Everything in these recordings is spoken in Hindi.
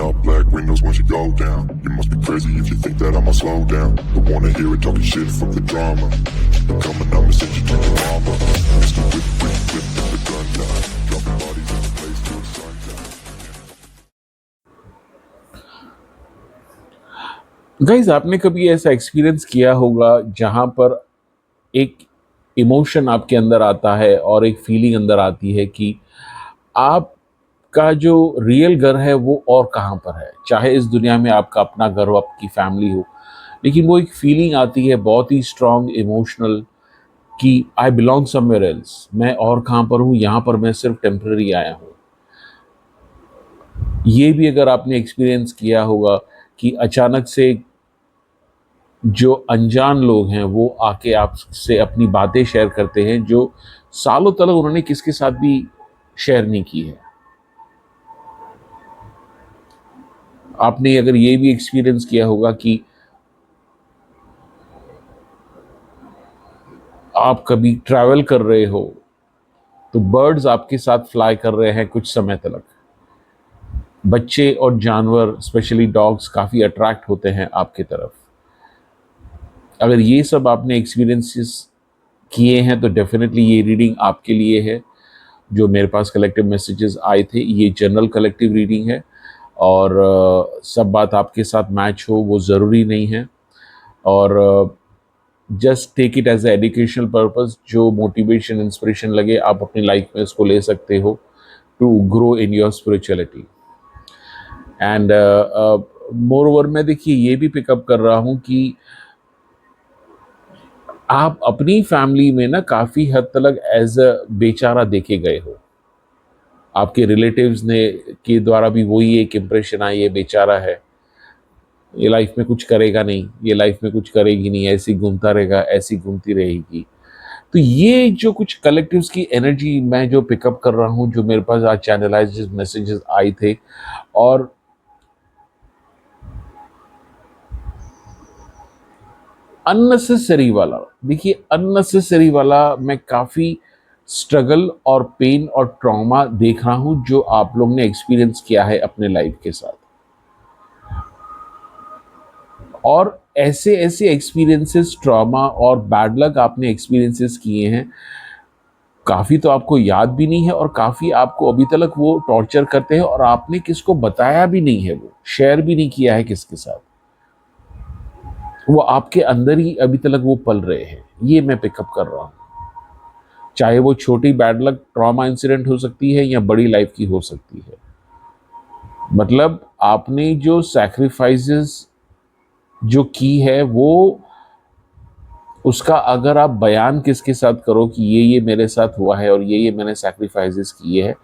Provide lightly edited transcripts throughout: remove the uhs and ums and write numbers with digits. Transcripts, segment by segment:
up black windows once you go down. You must be crazy if you think that I'ma slow down. Don't wanna hear it talking shit, fuck the drama. Keep it coming, I'ma send you to your mama. Mr. Whip, whip, whip, with the gun down. Dropping bodies in the place till the sun down. Guys, आपने कभी ऐसा एक्सपीरियंस किया होगा जहां पर एक इमोशन आपके अंदर आता है और एक फीलिंग अंदर आती है कि आपका जो रियल घर है वो और कहाँ पर है। चाहे इस दुनिया में आपका अपना घर हो, आपकी फैमिली हो, लेकिन वो एक फीलिंग आती है बहुत ही स्ट्रॉन्ग इमोशनल कि आई बिलोंग समवेयर एल्स, मैं और कहाँ पर हूँ, यहाँ पर मैं सिर्फ टेम्पररी आया हूँ। ये भी अगर आपने एक्सपीरियंस किया होगा कि अचानक से जो अनजान लोग हैं वो आके आपसे अपनी बातें शेयर करते हैं जो सालों तक उन्होंने किसके साथ भी शेयर नहीं की है। आपने अगर ये भी एक्सपीरियंस किया होगा कि आप कभी ट्रैवल कर रहे हो तो बर्ड्स आपके साथ फ्लाई कर रहे हैं कुछ समय तक। बच्चे और जानवर, स्पेशली डॉग्स, काफ़ी अट्रैक्ट होते हैं आपकी तरफ। अगर ये सब आपने एक्सपीरियंसेस किए हैं तो डेफिनेटली ये रीडिंग आपके लिए है। जो मेरे पास कलेक्टिव मैसेजेस आए थे, ये जनरल कलेक्टिव रीडिंग है और सब बात आपके साथ मैच हो वो ज़रूरी नहीं है। और just take it as a educational purpose. जो मोटिवेशन, इंस्पिरेशन लगे आप अपनी लाइफ में इसको ले सकते हो to grow in your spirituality. And moreover मैं देखिए ये भी पिकअप कर रहा हूँ कि आप अपनी फैमिली में ना काफ़ी हद तक एज अ बेचारा देखे गए हो। आपके रिलेटिव्स ने के द्वारा भी वही एक इम्प्रेशन आई, ये बेचारा है, ये लाइफ में कुछ करेगा नहीं, ये लाइफ में कुछ करेगी नहीं, ऐसी घूमता रहेगा, ऐसी घूमती रहेगी। तो ये जो कुछ कलेक्टिव्स की एनर्जी मैं जो पिकअप कर रहा हूँ, जो मेरे पास आज चैनलाइज्ड मैसेजेस आए थे, और अननेसेसरी वाला, देखिए अननेसेसरी वाला मैं काफ़ी स्ट्रगल और पेन और ट्रॉमा देख रहा हूँ जो आप लोग ने एक्सपीरियंस किया है अपने लाइफ के साथ। और ऐसे ऐसे एक्सपीरियंसेस, ट्रॉमा और बैड लक आपने एक्सपीरियंसेस किए हैं, काफ़ी तो आपको याद भी नहीं है और काफ़ी आपको अभी तक वो टॉर्चर करते हैं और आपने किसको बताया भी नहीं है, वो शेयर भी नहीं किया है किसके साथ, वो आपके अंदर ही अभी तक वो पल रहे हैं। ये मैं पिकअप कर रहा हूँ। चाहे वो छोटी बैड लक ट्रॉमा इंसिडेंट हो सकती है या बड़ी लाइफ की हो सकती है। मतलब आपने जो सैक्रिफाइसेस जो की है वो, उसका अगर आप बयान किसके साथ करो कि ये मेरे साथ हुआ है और ये मैंने सैक्रिफाइसेस किए हैं,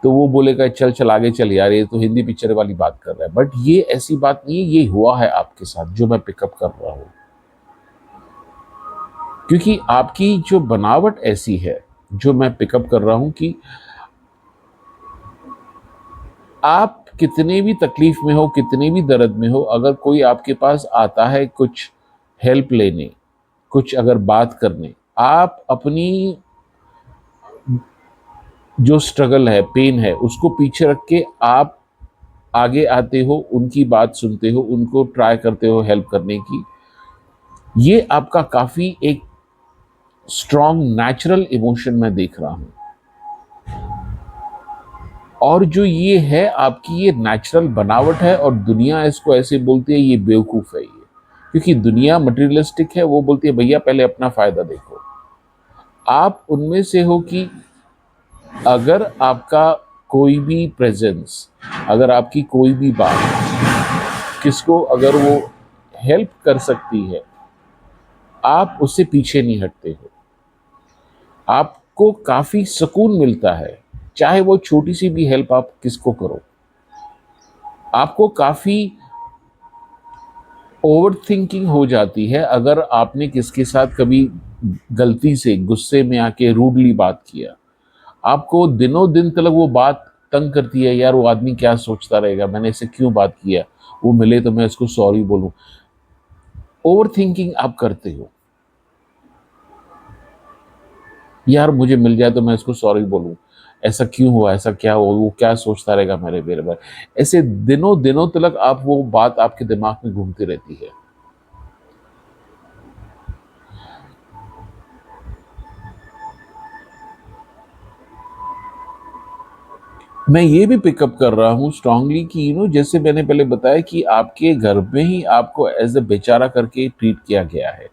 तो वो बोलेगा चल चल आगे चल यार, ये तो हिंदी पिक्चर वाली बात कर रहा है। बट ये ऐसी बात नहीं है, ये हुआ है आपके साथ जो मैं पिकअप कर रहा हूँ। क्योंकि आपकी जो बनावट ऐसी है जो मैं पिकअप कर रहा हूं कि आप कितने भी तकलीफ में हो, कितने भी दर्द में हो, अगर कोई आपके पास आता है कुछ हेल्प लेने, कुछ अगर बात करने, आप अपनी जो स्ट्रगल है, पेन है, उसको पीछे रख के आप आगे आते हो, उनकी बात सुनते हो, उनको ट्राई करते हो हेल्प करने की। ये आपका काफ़ी एक स्ट्रॉन्ग नेचुरल इमोशन मैं देख रहा हूं। और जो ये है आपकी ये नेचुरल बनावट है और दुनिया इसको ऐसे बोलती है ये बेवकूफ़ है ये, क्योंकि दुनिया मटेरियलिस्टिक है। वो बोलती है भैया पहले अपना फ़ायदा देखो। आप उनमें से हो कि अगर आपका कोई भी प्रेजेंस, अगर आपकी कोई भी बात किसको अगर वो हेल्प कर सकती है, आप उससे पीछे नहीं हटते हो। आपको काफ़ी सुकून मिलता है, चाहे वो छोटी सी भी हेल्प आप किसको करो। आपको काफ़ी ओवर थिंकिंग हो जाती है अगर आपने किसके साथ कभी गलती से गुस्से में आके रूडली बात किया। आपको दिनों दिन तक वो बात तंग करती है, यार वो आदमी क्या सोचता रहेगा, मैंने इसे क्यों बात किया, वो मिले तो मैं इसको सॉरी बोलूं। ओवर थिंकिंग आप करते हो, यार मुझे मिल जाए तो मैं इसको सॉरी बोलूं, ऐसा क्यों हुआ, ऐसा क्या हुआ, वो क्या सोचता रहेगा मेरे बारे में। ऐसे दिनों दिनों तक आप वो बात आपके दिमाग में घूमती रहती है। मैं ये भी पिकअप कर रहा हूँ स्ट्रांगली कि जैसे मैंने पहले बताया कि आपके घर में ही आपको एज अ बेचारा करके ट्रीट किया गया है।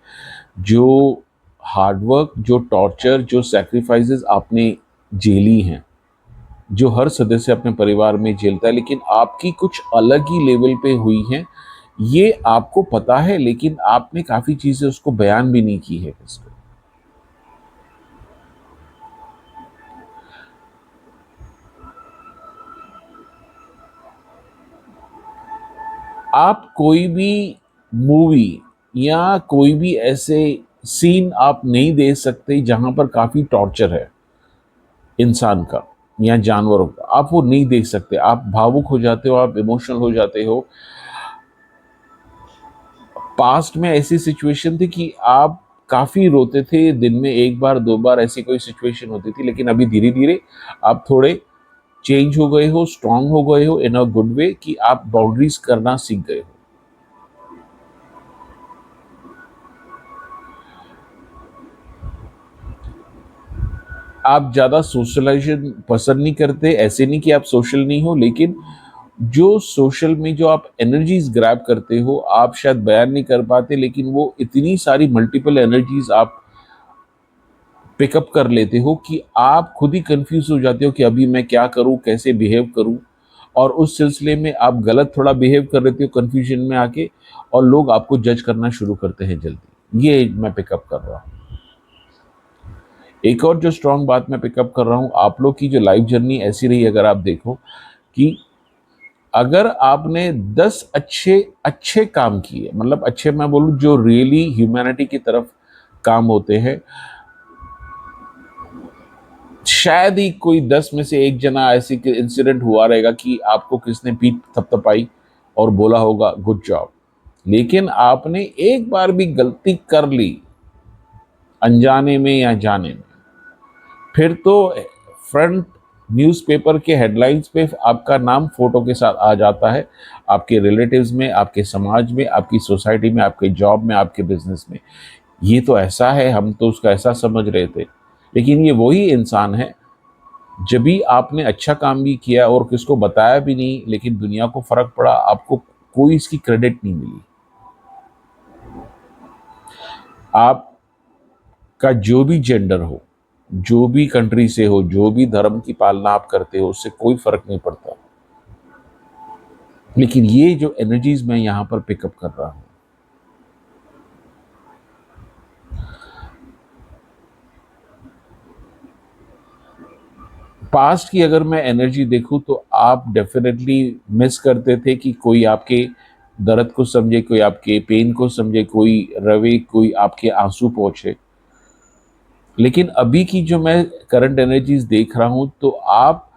जो हार्डवर्क, जो टॉर्चर, जो सैक्रिफाइसेस आपने झेली हैं, जो हर सदस्य अपने परिवार में झेलता है, लेकिन आपकी कुछ अलग ही लेवल पे हुई हैं। ये आपको पता है, लेकिन आपने काफ़ी चीज़ें उसको बयान भी नहीं की है किसी को। आप कोई भी मूवी या कोई भी ऐसे सीन आप नहीं दे सकते जहां पर काफ़ी टॉर्चर है इंसान का या जानवरों का। आप वो नहीं देख सकते, आप भावुक हो जाते हो, आप इमोशनल हो जाते हो। पास्ट में ऐसी सिचुएशन थी कि आप काफ़ी रोते थे, दिन में एक बार दो बार ऐसी कोई सिचुएशन होती थी, लेकिन अभी धीरे धीरे आप थोड़े चेंज हो गए हो, स्ट्रांग हो गए हो इन अ गुड वे, कि आप बाउंड्रीज करना सीख गए हो। आप ज़्यादा सोशलाइजेशन पसंद नहीं करते, ऐसे नहीं कि आप सोशल नहीं हो, लेकिन जो सोशल में जो आप एनर्जीज ग्रैब करते हो, आप शायद बयान नहीं कर पाते, लेकिन वो इतनी सारी मल्टीपल एनर्जीज आप पिकअप कर लेते हो कि आप खुद ही कंफ्यूज हो जाते हो कि अभी मैं क्या करूं, कैसे बिहेव करूं। और उस सिलसिले में आप गलत थोड़ा बिहेव कर लेते हो कंफ्यूजन में आके, और लोग आपको जज करना शुरू करते हैं जल्दी। ये मैं पिकअप कर रहा हूँ। एक और जो स्ट्रांग बात मैं पिकअप कर रहा हूँ, आप लोग की जो लाइफ जर्नी ऐसी रही, अगर आप देखो कि अगर आपने 10 अच्छे अच्छे काम किए, मतलब अच्छे मैं बोलूँ जो रियली ह्यूमैनिटी की तरफ काम होते हैं, शायद ही कोई 10 में से एक जना ऐसी इंसिडेंट हुआ रहेगा कि आपको किसने पीठ थपथपाई और बोला होगा गुड जॉब। लेकिन आपने एक बार भी गलती कर ली, अनजाने में या जाने में, फिर तो फ्रंट न्यूज़पेपर के हेडलाइंस पे आपका नाम फोटो के साथ आ जाता है, आपके रिलेटिव्स में, आपके समाज में, आपकी सोसाइटी में, आपके जॉब में, आपके बिजनेस में। ये तो ऐसा है, हम तो उसका ऐसा समझ रहे थे, लेकिन ये वही इंसान है जब भी आपने अच्छा काम भी किया और किसको बताया भी नहीं, लेकिन दुनिया को फर्क पड़ा, आपको कोई इसकी क्रेडिट नहीं मिली। आपका जो भी जेंडर हो, जो भी कंट्री से हो, जो भी धर्म की पालना आप करते हो, उससे कोई फर्क नहीं पड़ता। लेकिन ये जो एनर्जीज मैं यहां पर पिकअप कर रहा हूं, पास्ट की अगर मैं एनर्जी देखूं, तो आप डेफिनेटली मिस करते थे कि कोई आपके दर्द को समझे, कोई आपके पेन को समझे, कोई रवे, कोई आपके आंसू पहुंचे। लेकिन अभी की जो मैं करंट एनर्जीज देख रहा हूं, तो आप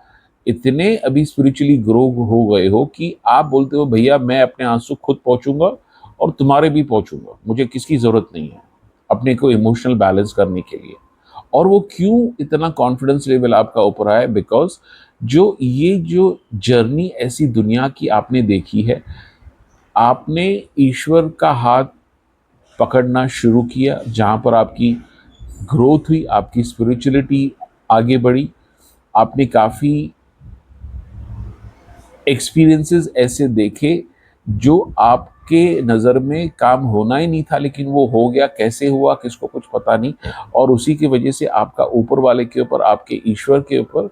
इतने अभी स्पिरिचुअली ग्रो हो गए हो कि आप बोलते हो भैया मैं अपने आंसू खुद पहुंचूंगा और तुम्हारे भी पहुंचूंगा, मुझे किसकी जरूरत नहीं है अपने को इमोशनल बैलेंस करने के लिए। और वो क्यों इतना कॉन्फिडेंस लेवल आपका ऊपर आया, बिकॉज जो जर्नी ऐसी दुनिया की आपने देखी है, आपने ईश्वर का हाथ पकड़ना शुरू किया, जहाँ पर आपकी ग्रोथ हुई, आपकी स्पिरिचुअलिटी आगे बढ़ी। आपने काफ़ी एक्सपीरियंसेस ऐसे देखे जो आपके नज़र में काम होना ही नहीं था, लेकिन वो हो गया। कैसे हुआ किसको कुछ पता नहीं, और उसी की वजह से आपका ऊपर वाले के ऊपर, आपके ईश्वर के ऊपर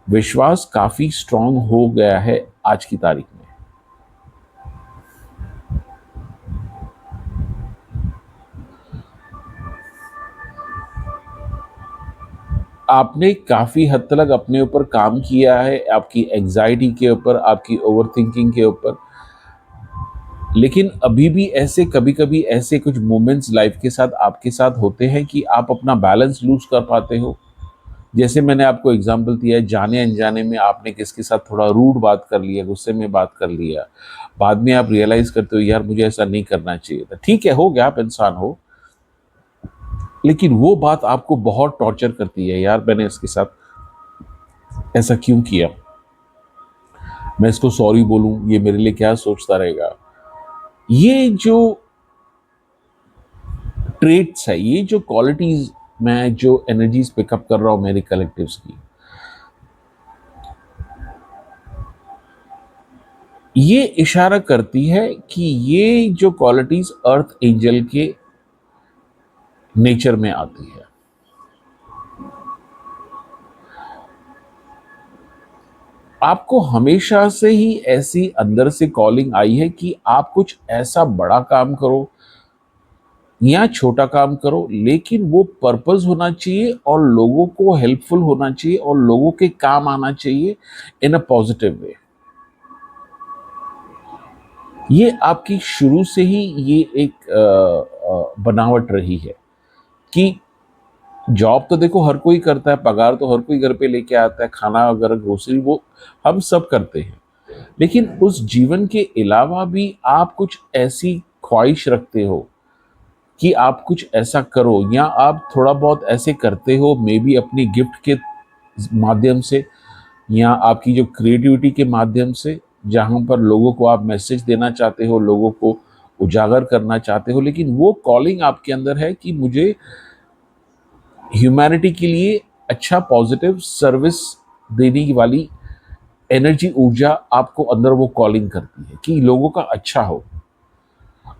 विश्वास काफ़ी स्ट्रांग हो गया है आज की तारीख में। आपने काफ़ी हद तक अपने ऊपर काम किया है, आपकी एंजाइटी के ऊपर, आपकी ओवरथिंकिंग के ऊपर। लेकिन अभी भी ऐसे कभी कभी ऐसे कुछ मोमेंट्स लाइफ के साथ आपके साथ होते हैं कि आप अपना बैलेंस लूज कर पाते हो। जैसे मैंने आपको एग्जांपल दिया है, जाने अनजाने में आपने किसके साथ थोड़ा रूड बात कर लिया, गुस्से में बात कर लिया, बाद में आप रियलाइज करते हो यार मुझे ऐसा नहीं करना चाहिए था। ठीक है, हो गया, आप इंसान हो, लेकिन वो बात आपको बहुत टॉर्चर करती है, यार मैंने इसके साथ ऐसा क्यों किया, मैं इसको सॉरी बोलूं, ये मेरे लिए क्या सोचता रहेगा। ये जो ट्रेट्स है, ये जो क्वालिटीज मैं जो एनर्जीज पिकअप कर रहा हूं मेरे कलेक्टिव्स की, ये इशारा करती है कि ये जो क्वालिटीज अर्थ एंजल के नेचर में आती है। आपको हमेशा से ही ऐसी अंदर से कॉलिंग आई है कि आप कुछ ऐसा बड़ा काम करो या छोटा काम करो, लेकिन वो पर्पस होना चाहिए और लोगों को हेल्पफुल होना चाहिए और लोगों के काम आना चाहिए इन अ पॉजिटिव वे। ये आपकी शुरू से ही ये एक बनावट रही है कि जॉब तो देखो हर कोई करता है, पगार तो हर कोई घर पे लेके आता है, खाना अगर ग्रोसरी वो हम सब करते हैं, लेकिन उस जीवन के अलावा भी आप कुछ ऐसी ख्वाहिश रखते हो कि आप कुछ ऐसा करो, या आप थोड़ा बहुत ऐसे करते हो, मे बी अपनी गिफ्ट के माध्यम से या आपकी जो क्रिएटिविटी के माध्यम से, जहां पर लोगों को आप मैसेज देना चाहते हो, लोगों को उजागर करना चाहते हो, लेकिन वो कॉलिंग आपके अंदर है कि मुझे ह्यूमैनिटी के लिए अच्छा पॉजिटिव सर्विस देने वाली एनर्जी, ऊर्जा आपको अंदर वो कॉलिंग करती है कि लोगों का अच्छा हो।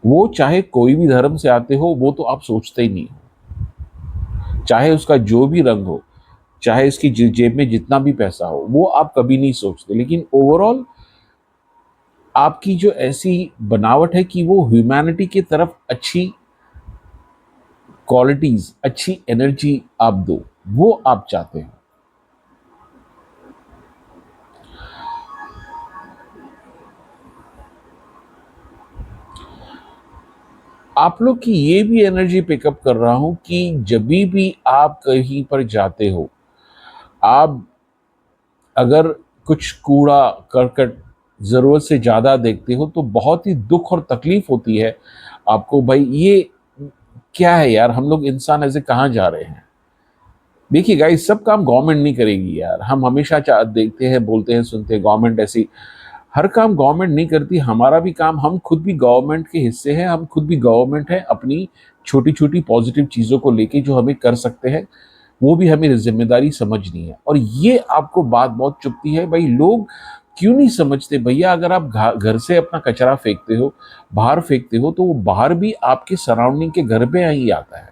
वो चाहे कोई भी धर्म से आते हो, वो तो आप सोचते ही नहीं हो, चाहे उसका जो भी रंग हो, चाहे इसकी जेब में जितना भी पैसा हो, वो आप कभी नहीं सोचते, लेकिन ओवरऑल आपकी जो ऐसी बनावट है कि वो ह्यूमैनिटी की तरफ अच्छी क्वालिटीज, अच्छी एनर्जी आप दो, वो आप चाहते हो। आप लोग की ये भी एनर्जी पिकअप कर रहा हूं कि जब भी आप कहीं पर जाते हो, आप अगर कुछ कूड़ा करकट जरूरत से ज्यादा देखते हो तो बहुत ही दुख और तकलीफ होती है आपको, भाई ये क्या है यार, हम लोग इंसान ऐसे कहाँ जा रहे हैं। देखिए गाइस, सब काम गवर्नमेंट नहीं करेगी यार, हम हमेशा देखते हैं, बोलते हैं, सुनते हैं गवर्नमेंट ऐसी, हर काम गवर्नमेंट नहीं करती, हमारा भी काम, हम खुद भी गवर्नमेंट के हिस्से हैं, हम खुद भी गवर्नमेंट है अपनी छोटी छोटी पॉजिटिव चीजों को लेके जो हमें कर सकते हैं, वो भी हमें जिम्मेदारी समझनी है। और ये आपको बात बहुत चुभती है भाई, लोग क्यों नहीं समझते भैया, अगर आप घर से अपना कचरा फेंकते हो, बाहर फेंकते हो, तो वो बाहर भी आपके सराउंडिंग के घर पे ही आता है।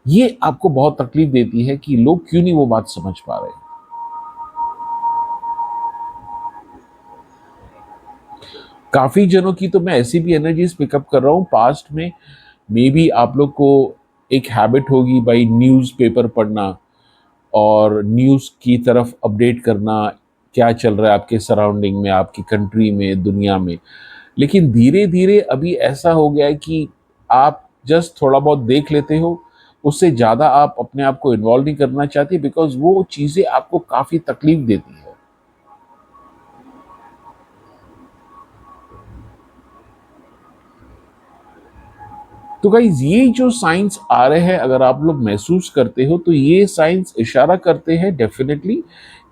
ये आपको बहुत तकलीफ देती है कि लोग क्यों नहीं वो बात समझ पा रहे। काफी जनों की तो मैं ऐसी भी एनर्जीज पिकअप कर रहा हूँ पास्ट में, मे बी आप लोग को एक हैबिट होगी भाई न्यूज़ पेपर पढ़ना और न्यूज़ की तरफ अपडेट करना, क्या चल रहा है आपके सराउंडिंग में, आपकी कंट्री में, दुनिया में। लेकिन धीरे धीरे अभी ऐसा हो गया है कि आप जस्ट थोड़ा बहुत देख लेते हो, उससे ज़्यादा आप अपने आप को इन्वॉल्व नहीं करना चाहते, बिकॉज वो चीज़ें आपको काफ़ी तकलीफ देती है। तो गाइज, ये जो साइंस आ रहे हैं, अगर आप लोग महसूस करते हो तो ये साइंस इशारा करते हैं डेफिनेटली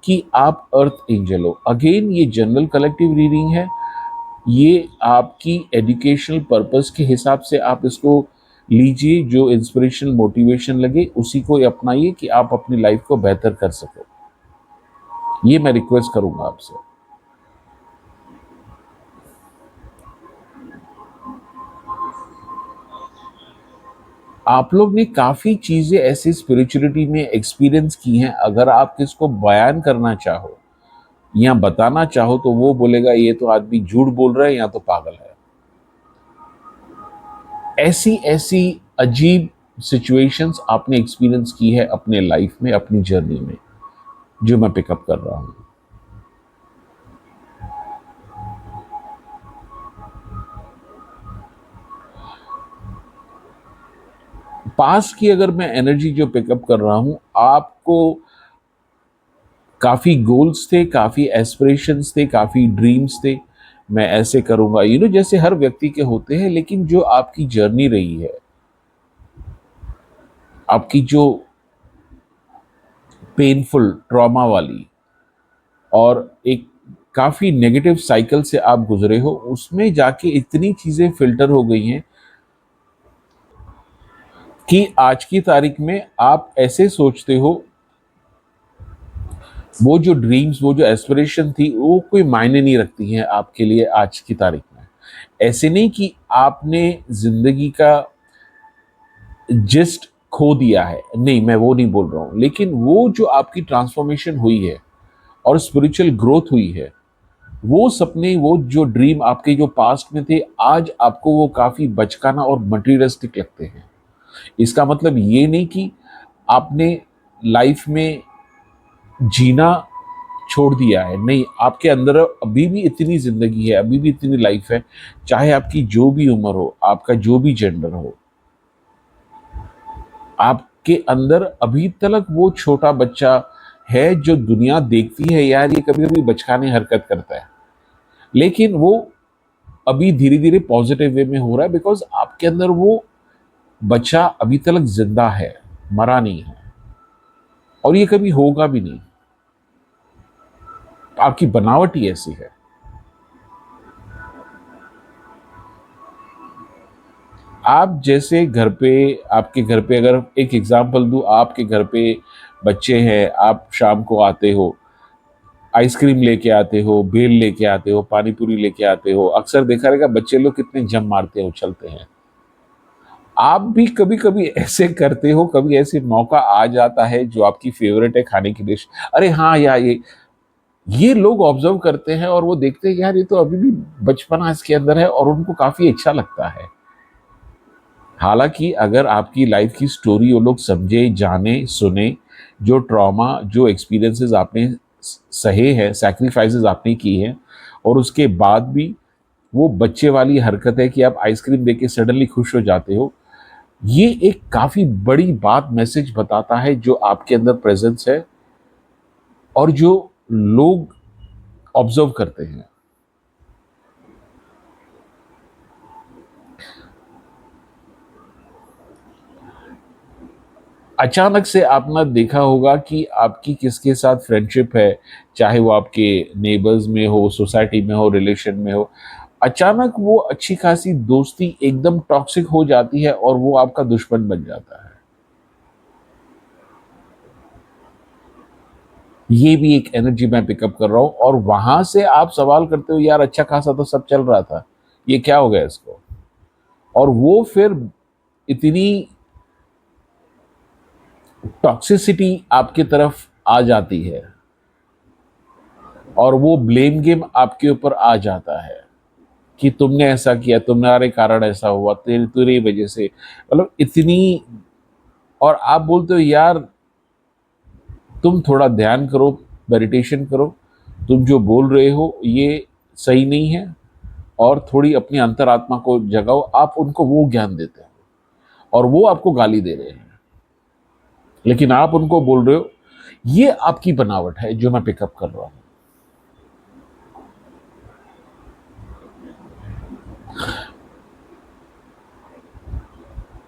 कि आप अर्थ एंजल हो। अगेन ये जनरल कलेक्टिव रीडिंग है, ये आपकी एजुकेशनल पर्पस के हिसाब से आप इसको लीजिए, जो इंस्पिरेशनल मोटिवेशन लगे उसी को अपनाइए कि आप अपनी लाइफ को बेहतर कर सको। ये मैं रिक्वेस्ट करूंगा आपसे। आप लोग ने काफी चीजें ऐसी स्पिरिचुअलिटी में एक्सपीरियंस की हैं, अगर आप किसको बयान करना चाहो या बताना चाहो तो वो बोलेगा ये तो आदमी झूठ बोल रहा है या तो पागल है। ऐसी ऐसी अजीब सिचुएशंस आपने एक्सपीरियंस की है अपने लाइफ में, अपनी जर्नी में, जो मैं पिकअप कर रहा हूं। पास की अगर मैं एनर्जी जो पिकअप कर रहा हूं, आपको काफी गोल्स थे, काफी एस्पिरेशंस थे, काफी ड्रीम्स थे, मैं ऐसे करूंगा, जैसे हर व्यक्ति के होते हैं, लेकिन जो आपकी जर्नी रही है, आपकी जो पेनफुल ट्रॉमा वाली, और एक काफ़ी नेगेटिव साइकिल से आप गुजरे हो, उसमें जाके इतनी चीज़ें फ़िल्टर हो गई हैं कि आज की तारीख में आप ऐसे सोचते हो, वो जो ड्रीम्स, वो जो एस्पिरेशन थी, वो कोई मायने नहीं रखती हैं आपके लिए आज की तारीख में। ऐसे नहीं कि आपने ज़िंदगी का जिस्ट खो दिया है, नहीं, मैं वो नहीं बोल रहा हूँ, लेकिन वो जो आपकी ट्रांसफॉर्मेशन हुई है और स्पिरिचुअल ग्रोथ हुई है, वो सपने, वो जो ड्रीम आपके जो पास्ट में थे, आज आपको वो काफ़ी बचकाना और मटीरियलिस्टिक लगते हैं। इसका मतलब ये नहीं कि आपने लाइफ में जीना छोड़ दिया है, नहीं, आपके अंदर अभी भी इतनी ज़िंदगी है, अभी भी इतनी लाइफ है, चाहे आपकी जो भी उम्र हो, आपका जो भी जेंडर हो, आपके अंदर अभी तक वो छोटा बच्चा है जो दुनिया देखती है, यार ये कभी कभी बचकाने हरकत करता है, लेकिन वो अभी धीरे धीरे पॉजिटिव वे में हो रहा है, बिकॉज आपके अंदर वो बच्चा अभी तक जिंदा है, मरा नहीं है, और ये कभी होगा भी नहीं। आपकी बनावट ही ऐसी है। आप जैसे घर पे, आपके घर पे, अगर एक एग्जांपल दूं, आपके घर पे बच्चे हैं, आप शाम को आते हो, आइसक्रीम लेके आते हो, बेल लेके आते हो, पानी पूरी लेके आते हो, अक्सर देखा रहेगा बच्चे लोग कितने जम मारते हैं, उछलते हैं। आप भी कभी कभी ऐसे करते हो, कभी ऐसे मौका आ जाता है जो आपकी फेवरेट है खाने की डिश, अरे हाँ यार, ये लोग ऑब्जर्व करते हैं और वो देखते हैं यार ये तो अभी भी बचपना इसके अंदर है, और उनको काफी अच्छा लगता है। हालांकि अगर आपकी लाइफ की स्टोरी वो लोग समझे, जाने, सुने, जो ट्रॉमा, जो एक्सपीरियंसेस आपने सहे हैं, सैक्रिफाइसेस आपने की हैं, और उसके बाद भी वो बच्चे वाली हरकत है कि आप आइसक्रीम देके सडनली खुश हो जाते हो, ये एक काफी बड़ी बात, मैसेज बताता है जो आपके अंदर प्रेजेंस है और जो लोग ऑब्जर्व करते हैं। अचानक से आपने देखा होगा कि आपकी किसके साथ फ्रेंडशिप है, चाहे वो आपके नेबर्स में हो, सोसाइटी में हो, रिलेशन में हो, अचानक वो अच्छी खासी दोस्ती एकदम टॉक्सिक हो जाती है और वो आपका दुश्मन बन जाता है। ये भी एक एनर्जी मैं पिकअप कर रहा हूं, और वहां से आप सवाल करते हो, यार अच्छा खासा तो सब चल रहा था, ये क्या हो गया इसको, और वो फिर इतनी टॉक्सिसिटी आपकी तरफ आ जाती है और वो ब्लेम गेम आपके ऊपर आ जाता है कि तुमने ऐसा किया, तुम्हारे कारण ऐसा हुआ, तेरी तेरी वजह से, मतलब इतनी, और आप बोलते हो यार तुम थोड़ा ध्यान करो, मेडिटेशन करो, तुम जो बोल रहे हो ये सही नहीं है, और थोड़ी अपनी अंतरात्मा को जगाओ, आप उनको वो ज्ञान देते हैं और वो आपको गाली दे रहे हैं, लेकिन आप उनको बोल रहे हो। ये आपकी बनावट है जो मैं पिकअप कर रहा हूं।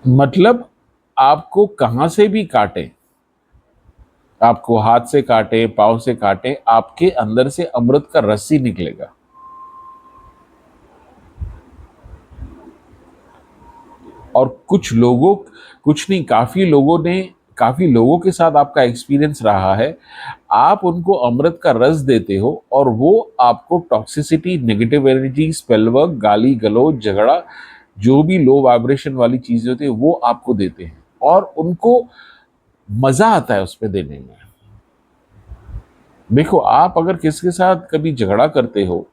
मतलब आपको कहां से भी काटे, आपको हाथ से काटे, पाँव से काटे, आपके अंदर से अमृत का रस ही निकलेगा। और कुछ लोगों, कुछ नहीं, काफी लोगों ने, काफी लोगों के साथ आपका एक्सपीरियंस रहा है, आप उनको अमृत का रस देते हो और वो आपको टॉक्सिसिटी, नेगेटिव एनर्जी, स्पेलवर्क, गाली गलौज, झगड़ा, जो भी लो वाइब्रेशन वाली चीजें होती है वो आपको देते हैं, और उनको मजा आता है उसमें देने में। देखो, आप अगर किसके साथ कभी झगड़ा करते हो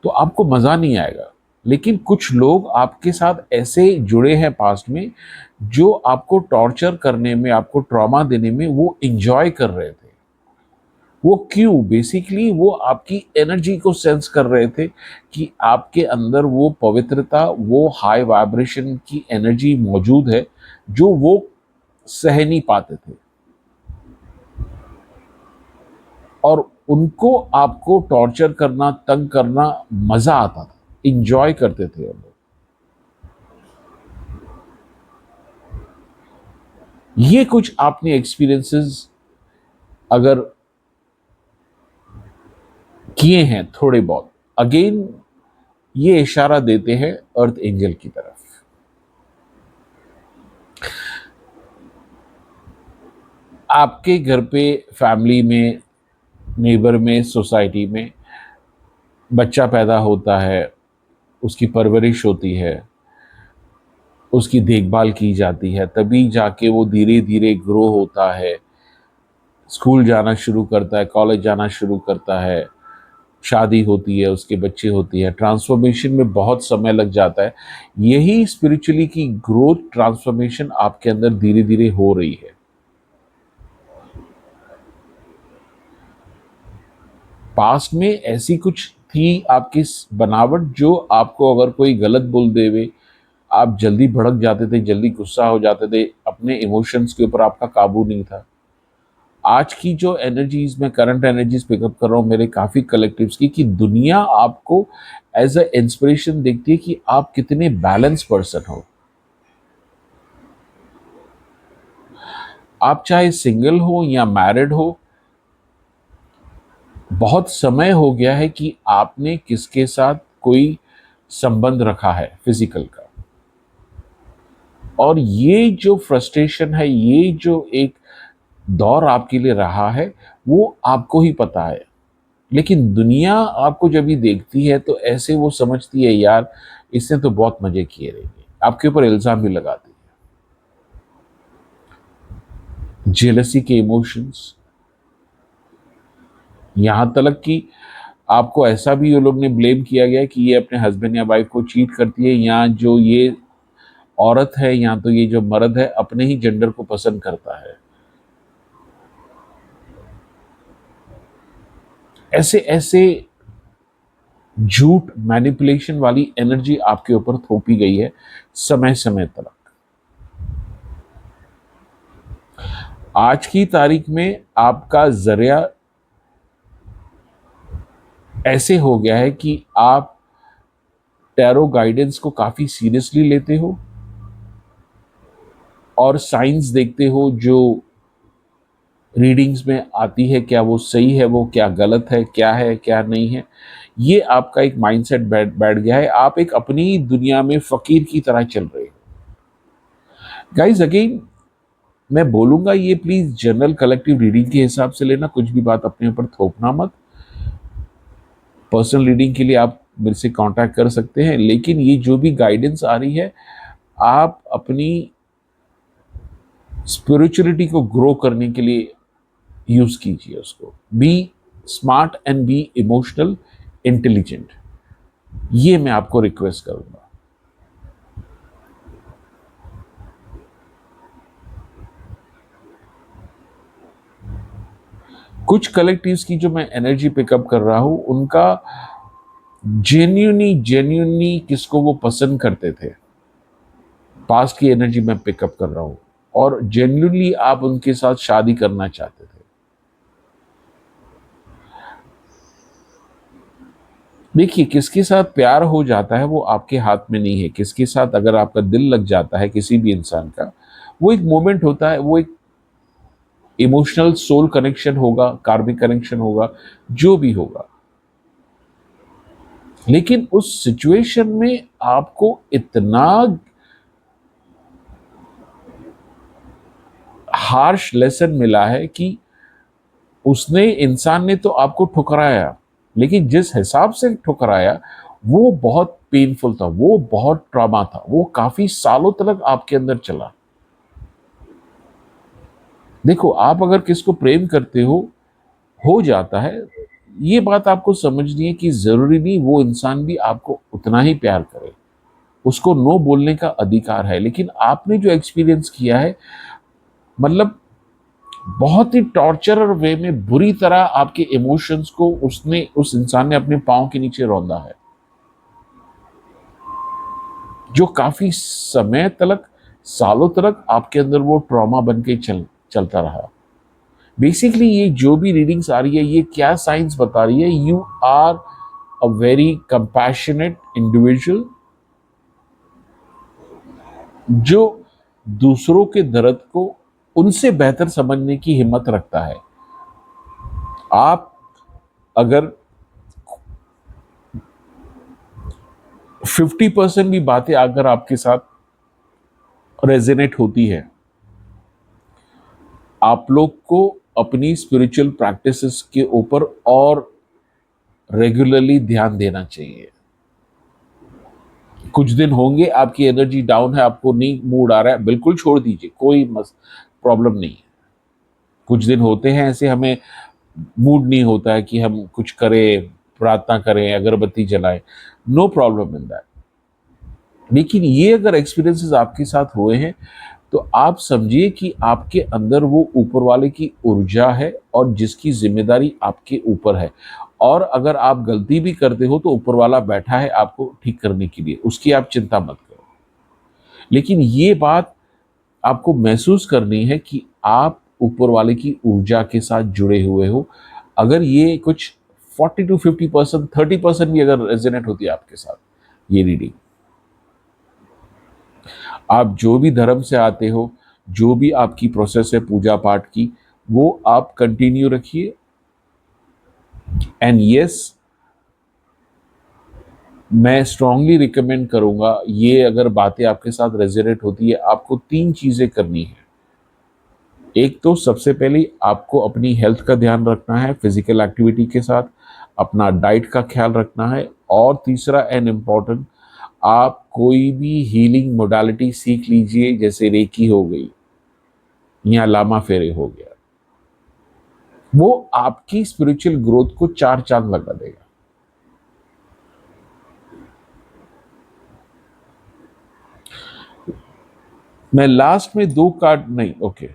तो आपको मजा नहीं आएगा, लेकिन कुछ लोग आपके साथ ऐसे जुड़े हैं पास्ट में जो आपको टॉर्चर करने में, आपको ट्रॉमा देने में वो इंजॉय कर रहे थे। वो क्यों? बेसिकली वो आपकी एनर्जी को सेंस कर रहे थे कि आपके अंदर वो पवित्रता, वो हाई वाइब्रेशन की एनर्जी मौजूद है जो वो सह नहीं पाते थे, और उनको आपको टॉर्चर करना, तंग करना मजा आता था, इंजॉय करते थे वो लोग। ये कुछ आपने एक्सपीरियंसेस अगर किए हैं थोड़े बहुत। अगेन ये इशारा देते हैं अर्थ एंजल की तरफ। आपके घर पे, फैमिली में, नेबर में, सोसाइटी में बच्चा पैदा होता है, उसकी परवरिश होती है, उसकी देखभाल की जाती है, तभी जाके वो धीरे धीरे ग्रो होता है, स्कूल जाना शुरू करता है, कॉलेज जाना शुरू करता है, शादी होती है, उसके बच्चे होती है। ट्रांसफॉर्मेशन में बहुत समय लग जाता है। यही स्पिरिचुअली की ग्रोथ, ट्रांसफॉर्मेशन आपके अंदर धीरे धीरे हो रही है। पास्ट में ऐसी कुछ थी आपकी बनावट जो आपको अगर कोई गलत बोल देवे, आप जल्दी भड़क जाते थे, जल्दी गुस्सा हो जाते थे, अपने इमोशंस के ऊपर आपका काबू नहीं था। आज की जो एनर्जीज, मैं करंट एनर्जीज पिकअप कर रहा हूँ मेरे काफ़ी कलेक्टिव्स की, कि दुनिया आपको एज अ इंस्पिरेशन देखती है कि आप कितने बैलेंस पर्सन हो। आप चाहे सिंगल हो या मैरिड हो, बहुत समय हो गया है कि आपने किसके साथ कोई संबंध रखा है फिजिकल का, और ये जो फ्रस्ट्रेशन है, ये जो एक दौर आपके लिए रहा है, वो आपको ही पता है। लेकिन दुनिया आपको जब भी देखती है तो ऐसे वो समझती है, यार इसने तो बहुत मजे किए रहेंगे, आपके ऊपर इल्जाम भी लगाती है। जेलसी के इमोशंस, यहां तक कि आपको ऐसा भी ये लोग ने ब्लेम किया गया है कि ये अपने हस्बैंड या वाइफ को चीट करती है, या जो ये औरत है या तो ये जो मर्द है अपने ही जेंडर को पसंद करता है। ऐसे ऐसे झूठ, मैनिपुलेशन वाली एनर्जी आपके ऊपर थोपी गई है समय समय तक। आज की तारीख में आपका जरिया ऐसे हो गया है कि आप टैरो गाइडेंस को काफी सीरियसली लेते हो और साइंस देखते हो जो रीडिंग्स में आती है, क्या वो सही है, वो क्या गलत है, क्या नहीं है। ये आपका एक माइंडसेट बैठ गया है। आप एक अपनी दुनिया में फकीर की तरह चल रहे हो। गाइज अगेन मैं बोलूंगा, ये प्लीज जनरल कलेक्टिव रीडिंग के हिसाब से लेना, कुछ भी बात अपने ऊपर थोपना मत। पर्सनल रीडिंग के लिए आप मेरे से कांटेक्ट कर सकते हैं, लेकिन ये जो भी गाइडेंस आ रही है, आप अपनी स्पिरिचुअलिटी को ग्रो करने के लिए यूज कीजिए उसको। Be smart and be emotional intelligent, ये मैं आपको रिक्वेस्ट करूंगा। कुछ कलेक्टिव्स की जो मैं एनर्जी पिकअप कर रहा हूं, उनका जेन्यूनली किसको वो पसंद करते थे, पास्ट की एनर्जी मैं पिकअप कर रहा हूं, और जेन्यूनली आप उनके साथ शादी करना चाहते थे। देखिए, किसके साथ प्यार हो जाता है वो आपके हाथ में नहीं है। किसके साथ अगर आपका दिल लग जाता है किसी भी इंसान का, वो एक मोमेंट होता है, वो एक इमोशनल सोल कनेक्शन होगा, कार्मिक कनेक्शन होगा, जो भी होगा। लेकिन उस सिचुएशन में आपको इतना हार्श लेसन मिला है कि उसने, इंसान ने तो आपको ठुकराया, लेकिन जिस हिसाब से ठुकराया वो बहुत पेनफुल था, वो बहुत ट्रॉमा था, वो काफी सालों तक आपके अंदर चला। देखो, आप अगर किसको प्रेम करते हो जाता है, ये बात आपको समझनी है कि जरूरी नहीं वो इंसान भी आपको उतना ही प्यार करे, उसको नो बोलने का अधिकार है। लेकिन आपने जो एक्सपीरियंस किया है, मतलब बहुत ही टॉर्चर वे में, बुरी तरह आपके इमोशंस को उस इंसान ने अपने पांव के नीचे रौंदा है, जो काफी समय तक, सालों तक आपके अंदर वो ट्रॉमा बन के चलता रहा। बेसिकली ये जो भी रीडिंग्स आ रही है, ये क्या साइंस बता रही है, you are a very compassionate individual जो दूसरों के दर्द को उनसे बेहतर समझने की हिम्मत रखता है। आप अगर 50% भी बातें अगर आपके साथ रेजोनेट होती है, आप लोग को अपनी स्पिरिचुअल प्रैक्टिसेस के ऊपर और रेगुलरली ध्यान देना चाहिए। कुछ दिन होंगे आपकी एनर्जी डाउन है, आपको नहीं मूड आ रहा है, बिल्कुल छोड़ दीजिए, कोई प्रॉब्लम नहीं है। कुछ दिन होते हैं ऐसे, हमें मूड नहीं होता है कि हम कुछ करें, प्रार्थना करें, अगरबत्ती जलाएं, नो प्रॉब्लम इन दैट। लेकिन ये अगर एक्सपीरियंसेस आपके साथ हुए हैं तो आप समझिए कि आपके अंदर वो ऊपर वाले की ऊर्जा है और जिसकी जिम्मेदारी आपके ऊपर है, और अगर आप गलती भी करते हो तो ऊपर वाला बैठा है आपको ठीक करने के लिए, उसकी आप चिंता मत करो। लेकिन ये बात आपको महसूस करनी है कि आप ऊपर वाले की ऊर्जा के साथ जुड़े हुए हो। अगर ये कुछ 40 to 50%, 30% भी अगर रेजोनेट होती है आपके साथ ये रीडिंग, आप जो भी धर्म से आते हो, जो भी आपकी प्रोसेस है पूजा पाठ की, वो आप कंटिन्यू रखिए। एंड यस, मैं स्ट्रांगली रिकमेंड करूंगा, ये अगर बातें आपके साथ रेजोनेट होती है, आपको 3 चीजें करनी है। एक तो सबसे पहले आपको अपनी हेल्थ का ध्यान रखना है, फिजिकल एक्टिविटी के साथ अपना डाइट का ख्याल रखना है, और तीसरा एंड इम्पॉर्टेंट, आप कोई भी हीलिंग मोडालिटी सीख लीजिए, जैसे रेकी हो गई या लामा फेरे हो गया, वो आपकी स्पिरिचुअल ग्रोथ को 4 चांद लगा देगा। मैं लास्ट में 2 कार्ड नहीं, ओके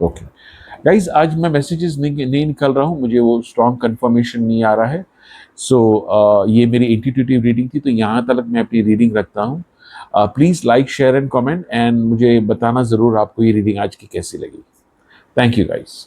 ओके गाइज, आज मैं मैसेजेस नहीं निकाल रहा हूँ, मुझे वो स्ट्रॉन्ग कंफर्मेशन नहीं आ रहा है। सो ये मेरी इंट्यूटिव रीडिंग थी, तो यहाँ तक मैं अपनी रीडिंग रखता हूँ। Please like, share and comment, and मुझे बताना ज़रूर आपको ये रीडिंग आज की कैसी लगी। Thank you guys.